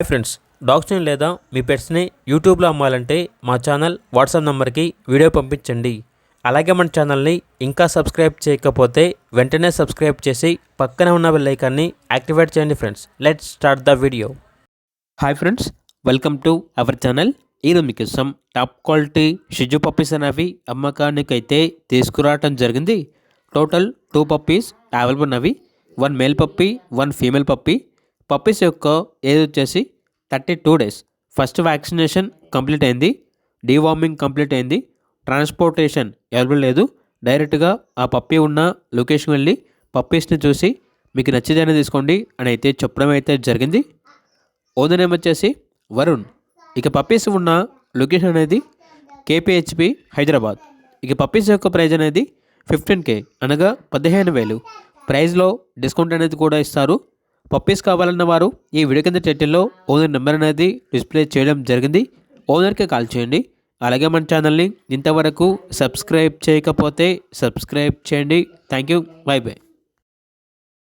Friends, డాగ్స్ని లేదా మీ పెట్స్ని యూట్యూబ్లో అమ్మాలంటే మా ఛానల్ వాట్సాప్ నెంబర్కి వీడియో పంపించండి. అలాగే మన ఛానల్ని ఇంకా సబ్స్క్రైబ్ చేయకపోతే వెంటనే సబ్స్క్రైబ్ చేసి పక్కనే ఉన్న బెల్ ఐకాన్ని యాక్టివేట్ చేయండి. Friends, let's start the video. Hi friends, welcome to our channel. ఈరోజు మీకోసం టాప్ క్వాలిటీ షిజు పప్పీస్ అనేవి అమ్మకానికైతే తీసుకురావటం జరిగింది. టోటల్ 2 పప్పీస్ అవైలబుల్ ఉన్నవి. 1 male puppy, 1 female puppy. Puppies యొక్క ఏజ్ వచ్చేసి 32 డేస్. ఫస్ట్ వ్యాక్సినేషన్ కంప్లీట్ అయింది, డీవార్మింగ్ కంప్లీట్ అయింది. ట్రాన్స్పోర్టేషన్ అవైలబుల్ లేదు. డైరెక్ట్గా ఆ పప్పీ ఉన్న లొకేషన్ వెళ్ళి పప్పీస్ని చూసి మీకు నచ్చితేనే తీసుకోండి అని అయితే చెప్పడం అయితే జరిగింది. ఓనర్ నేమ్ వచ్చేసి వరుణ్. ఇక పప్పీస్ ఉన్న లొకేషన్ అనేది కేపీహెచ్పి హైదరాబాద్. ఇక పప్పీస్ యొక్క ప్రైజ్ అనేది 15K అనగా 15,000. ప్రైజ్లో డిస్కౌంట్ అనేది కూడా ఇస్తారు. పప్పీస్ కావాలన్న వారు ఈ వీడియో కింద టైటిల్లో ఓనర్ నెంబర్ అనేది డిస్ప్లే చేయడం జరిగింది. ఓనర్కి కాల్ చేయండి. అలాగే మన ఛానల్ని ఇంతవరకు సబ్స్క్రైబ్ చేయకపోతే సబ్స్క్రైబ్ చేయండి. Thank you. By by.